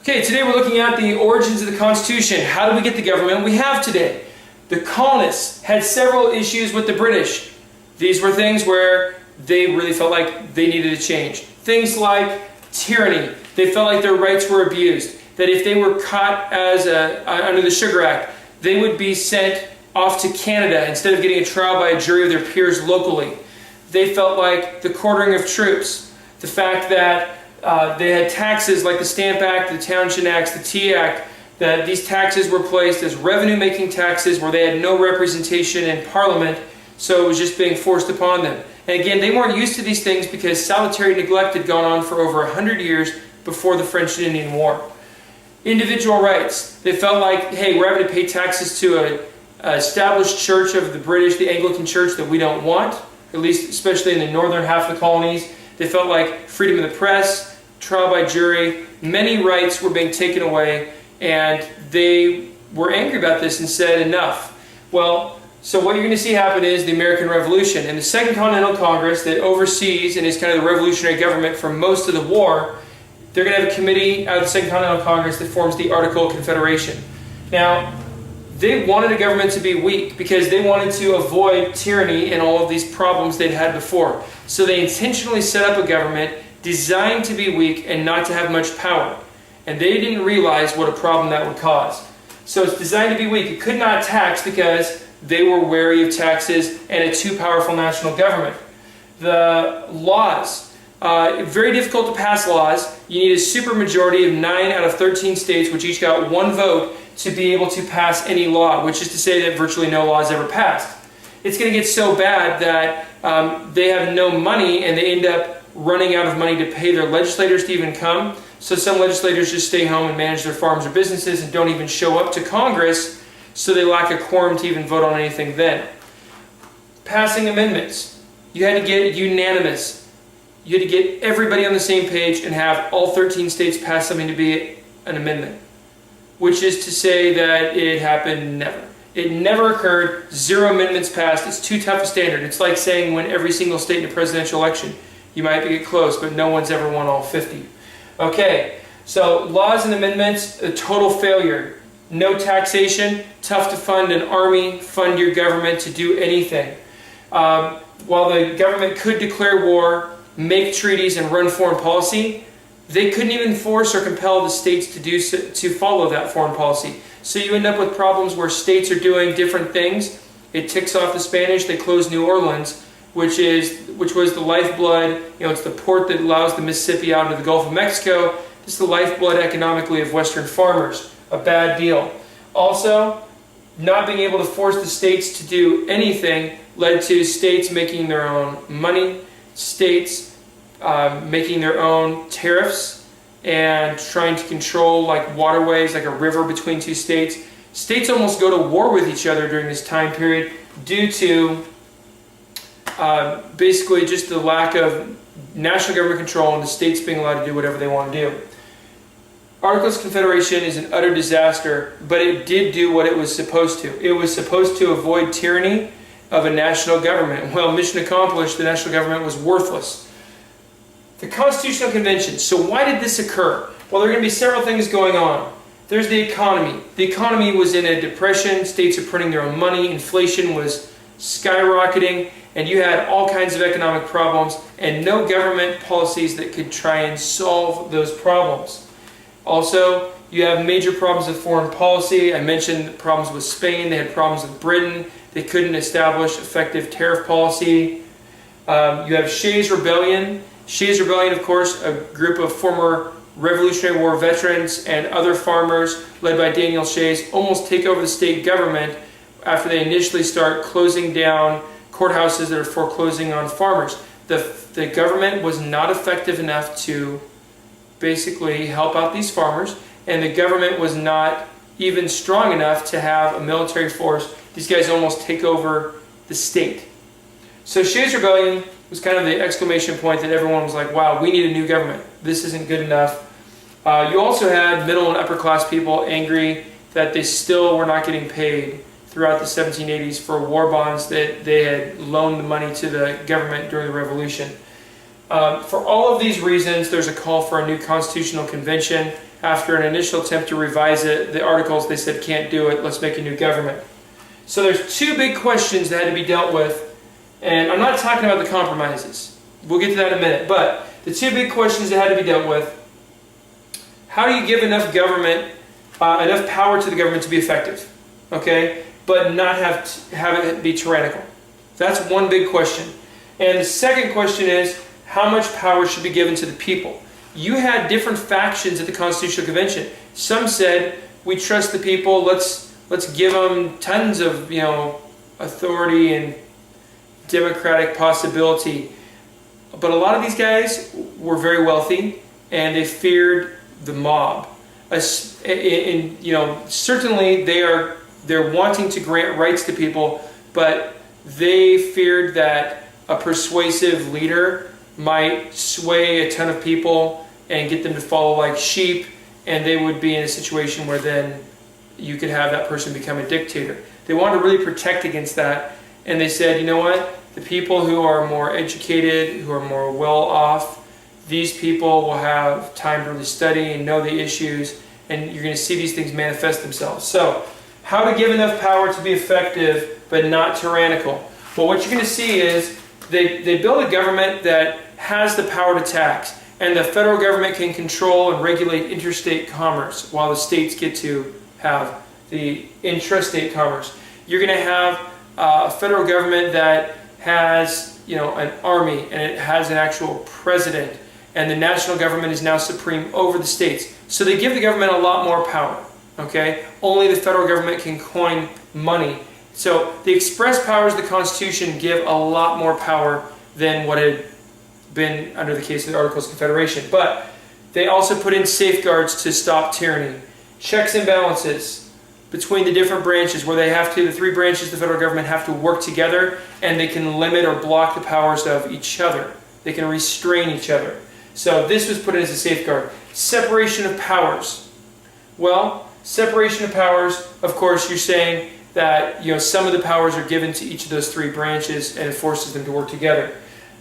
Okay, today we're looking at the origins of the Constitution. How did we get the government we have today? The colonists had several issues with the British. These were things where they really felt like they needed to change. Things like tyranny. They felt like their rights were abused. That if they were caught as under the Sugar Act, they would be sent off to Canada instead of getting a trial by a jury of their peers locally. They felt like the quartering of troops, the fact that they had taxes like the Stamp Act, the Townshend Acts, the Tea Act, that these taxes were placed as revenue-making taxes where they had no representation in Parliament, so it was just being forced upon them. And again, they weren't used to these things because salutary neglect had gone on for over 100 years before the French and Indian War. Individual rights. They felt like, hey, we're having to pay taxes to an established church of the British, the Anglican Church, that we don't want, at least especially in the northern half of the colonies. They felt like freedom of the press, trial by jury, many rights were being taken away, and they were angry about this and said enough. Well, so what you're going to see happen is the American Revolution. And the Second Continental Congress that oversees and is kind of the revolutionary government for most of the war, they're going to have a committee out of the Second Continental Congress that forms the Articles of Confederation. Now, they wanted a government to be weak because they wanted to avoid tyranny and all of these problems they'd had before. So they intentionally set up a government designed to be weak and not to have much power. And they didn't realize what a problem that would cause. So it's designed to be weak. It could not tax because they were wary of taxes and a too powerful national government. The laws, very difficult to pass laws. You need a supermajority of 9 out of 13 states, which each got 1 vote, to be able to pass any law, which is to say that virtually no law is ever passed. It's going to get so bad that they have no money and they end up running out of money to pay their legislators to even come. So some legislators just stay home and manage their farms or businesses and don't even show up to Congress, so they lack a quorum to even vote on anything then. Passing amendments. You had to get unanimous. You had to get everybody on the same page and have all 13 states pass something to be an amendment. Which is to say that it happened never. It never occurred. 0 amendments passed. It's too tough a standard. It's like saying win every single state in a presidential election. You might get close, but no one's ever won all 50. Okay, so laws and amendments, a total failure. No taxation, tough to fund an army, fund your government to do anything. While the government could declare war, make treaties, and run foreign policy, they couldn't even force or compel the states to follow that foreign policy. So you end up with problems where states are doing different things. It ticks off the Spanish. They close New Orleans, which was the lifeblood. It's the port that allows the Mississippi out into the Gulf of Mexico. This is the lifeblood economically of Western farmers. A bad deal. Also, not being able to force the states to do anything led to states making their own money, states making their own tariffs and trying to control like waterways, like a river between 2 states. States almost go to war with each other during this time period due to basically just the lack of national government control and the states being allowed to do whatever they want to do. Articles of Confederation is an utter disaster, but it did do what it was supposed to. It was supposed to avoid tyranny of a national government. Well, mission accomplished. The national government was worthless. The Constitutional Convention. So why did this occur? Well, there are going to be several things going on. There's the economy. The economy was in a depression. States are printing their own money. Inflation was skyrocketing. And you had all kinds of economic problems and no government policies that could try and solve those problems. Also, you have major problems with foreign policy. I mentioned problems with Spain. They had problems with Britain. They couldn't establish effective tariff policy. You have Shays' Rebellion. Shays' Rebellion, of course, a group of former Revolutionary War veterans and other farmers led by Daniel Shays almost take over the state government after they initially start closing down courthouses that are foreclosing on farmers. The government was not effective enough to basically help out these farmers, and the government was not even strong enough to have a military force. These guys almost take over the state. So Shays' Rebellion was kind of the exclamation point that everyone was like, wow, we need a new government. This isn't good enough. You also had middle and upper class people angry that they still were not getting paid throughout the 1780s for war bonds that they had loaned the money to the government during the Revolution. For all of these reasons, there's a call for a new constitutional convention. after an initial attempt to revise it, the articles, they said can't do it, let's make a new government. So there's two big questions that had to be dealt with, and I'm not talking about the compromises. We'll get to that in a minute, but the two big questions that had to be dealt with: how do you give enough government, enough power to the government to be effective, okay, but not have it be tyrannical? That's one big question. And the second question is, how much power should be given to the people? You had different factions at the Constitutional Convention. Some said, we trust the people, let's give them tons of, authority and democratic possibility. But a lot of these guys were very wealthy, and they feared the mob. Certainly they're wanting to grant rights to people, but they feared that a persuasive leader might sway a ton of people and get them to follow like sheep, and they would be in a situation where then you could have that person become a dictator. They wanted to really protect against that, and they said, you know what? The people who are more educated, who are more well off, these people will have time to really study and know the issues, and you're going to see these things manifest themselves. So, how to give enough power to be effective but not tyrannical? Well, what you're going to see is they build a government that has the power to tax, and the federal government can control and regulate interstate commerce while the states get to have the intrastate commerce. You're going to have a federal government that has, an army, and it has an actual president, and the national government is now supreme over the states. So they give the government a lot more power, okay? Only the federal government can coin money. So the express powers of the Constitution give a lot more power than what had been under the case of the Articles of Confederation. But they also put in safeguards to stop tyranny. Checks and balances between the different branches, where the three branches of the federal government have to work together, and they can limit or block the powers of each other. They can restrain each other. So this was put in as a safeguard. Separation of powers. Well, separation of powers, of course, you're saying that some of the powers are given to each of those three branches, and it forces them to work together.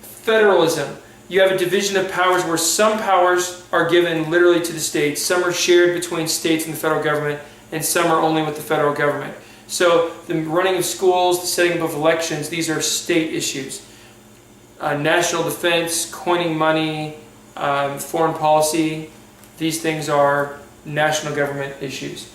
Federalism. You have a division of powers where some powers are given literally to the states, some are shared between states and the federal government, and some are only with the federal government. So the running of schools, the setting up of elections, these are state issues. National defense, coining money, foreign policy, these things are national government issues.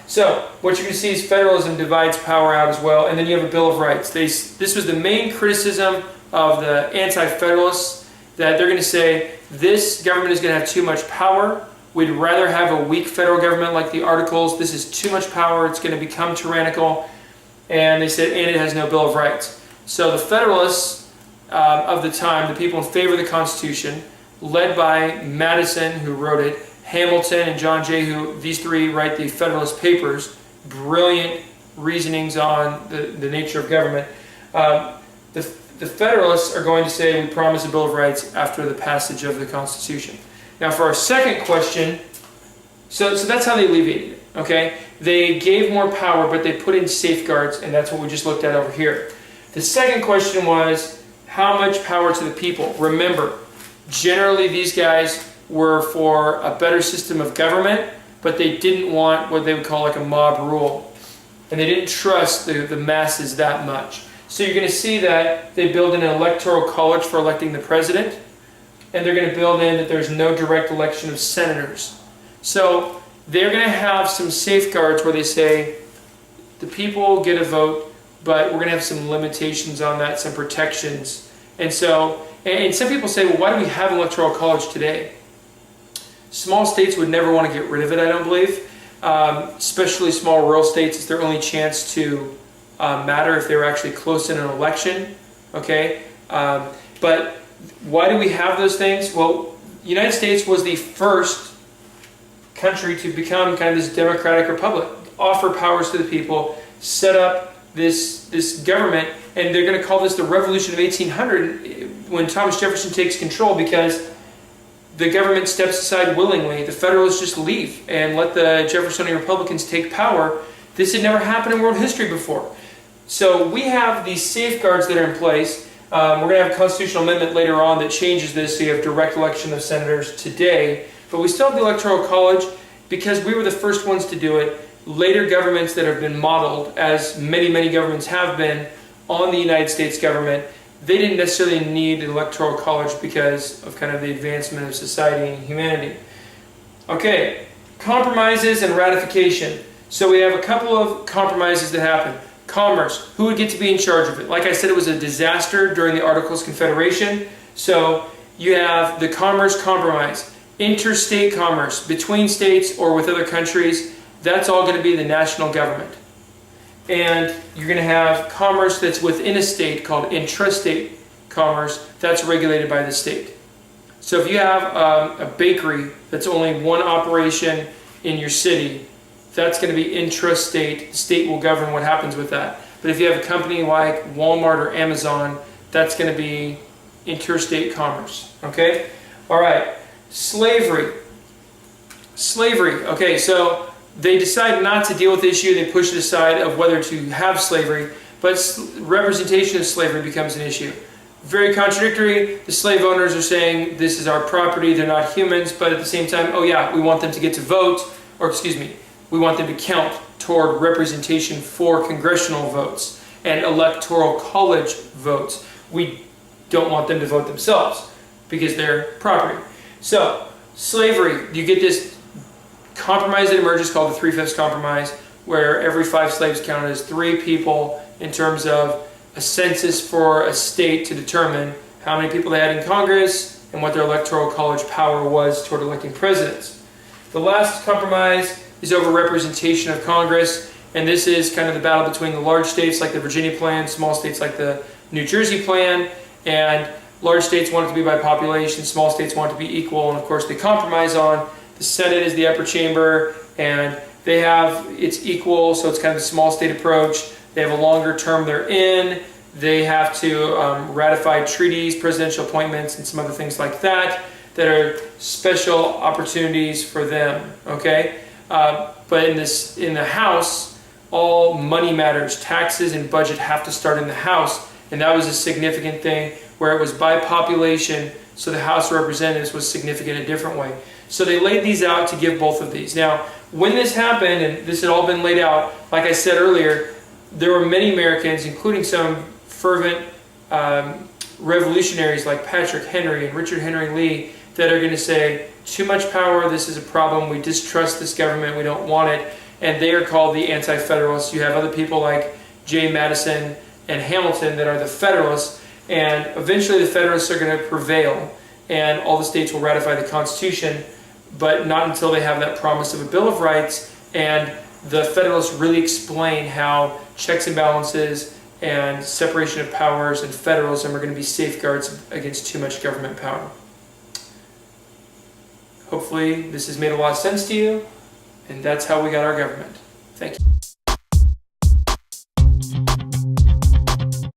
So what you're going to see is federalism divides power out as well, and then you have a Bill of Rights. This was the main criticism of the anti-federalists, that they're going to say this government is going to have too much power. We'd rather have a weak federal government like the Articles. This is too much power. It's going to become tyrannical. And they said, and it has no Bill of Rights. So the Federalists of the time, the people in favor of the Constitution, led by Madison, who wrote it, Hamilton and John Jay, who these three write the Federalist Papers, brilliant reasonings on the nature of government. The Federalists are going to say we promise a Bill of Rights after the passage of the Constitution. Now for our second question, so that's how they alleviated it, okay? They gave more power, but they put in safeguards, and that's what we just looked at over here. The second question was, how much power to the people? Remember, generally these guys were for a better system of government, but they didn't want what they would call like a mob rule. And they didn't trust the masses that much. So you're going to see that they build in an electoral college for electing the president, and they're going to build in that there's no direct election of senators. So they're going to have some safeguards where they say the people get a vote, but we're going to have some limitations on that, some protections. And so, and some people say, well, why do we have an electoral college today? Small states would never want to get rid of it, I don't believe. Especially small rural states, it's their only chance to matter if they were actually close in an election. Okay, but why do we have those things? Well, the United States was the first country to become kind of this democratic republic, offer powers to the people, set up this government, and they're going to call this the Revolution of 1800 when Thomas Jefferson takes control, because the government steps aside willingly. The Federalists just leave and let the Jeffersonian Republicans take power. This had never happened in world history before. So we have these safeguards that are in place. We're going to have a constitutional amendment later on that changes this, so you have direct election of senators today. But we still have the Electoral College because we were the first ones to do it. Later governments that have been modeled, as many, many governments have been, on the United States government, they didn't necessarily need the Electoral College because of kind of the advancement of society and humanity. Okay, compromises and ratification. So we have a couple of compromises that happen. Commerce, who would get to be in charge of it? Like I said, it was a disaster during the Articles of Confederation. So you have the Commerce Compromise. Interstate commerce between states or with other countries, that's all going to be the national government. And you're going to have commerce that's within a state called intrastate commerce, that's regulated by the state. So if you have a bakery that's only one operation in your city, that's going to be intrastate. The state will govern what happens with that. But if you have a company like Walmart or Amazon, that's going to be interstate commerce. Okay? All right. Slavery. Slavery. Okay, so they decide not to deal with the issue. They push it aside of whether to have slavery, but representation of slavery becomes an issue. Very contradictory. The slave owners are saying this is our property, they're not humans, but at the same time, oh yeah, we want them to get to vote, or excuse me, we want them to count toward representation for congressional votes and electoral college votes. We don't want them to vote themselves because they're property. So, slavery, you get this compromise that emerges called the 3/5 compromise, where every 5 slaves counted as 3 people in terms of a census for a state to determine how many people they had in Congress and what their electoral college power was toward electing presidents. The last compromise is over representation of Congress, and this is kind of the battle between the large states like the Virginia plan, small states like the New Jersey plan, and large states want it to be by population, small states want it to be equal, and of course they compromise on the Senate is the upper chamber, and they have, it's equal, so it's kind of a small state approach. They have a longer term they're in. They have to ratify treaties, presidential appointments, and some other things like that that are special opportunities for them. Okay, but in the House, all money matters. Taxes and budget have to start in the House, and that was a significant thing where it was by population. So the House of Representatives was significant in a different way. So they laid these out to give both of these. Now, when this happened, and this had all been laid out, like I said earlier, there were many Americans, including some fervent revolutionaries like Patrick Henry and Richard Henry Lee, that are going to say, too much power, this is a problem, we distrust this government, we don't want it, and they are called the Anti-Federalists. You have other people like J. Madison and Hamilton that are the Federalists, and eventually the Federalists are going to prevail, and all the states will ratify the Constitution, but not until they have that promise of a Bill of Rights, and the Federalists really explain how checks and balances and separation of powers and federalism are going to be safeguards against too much government power. Hopefully this has made a lot of sense to you, and that's how we got our government. Thank you.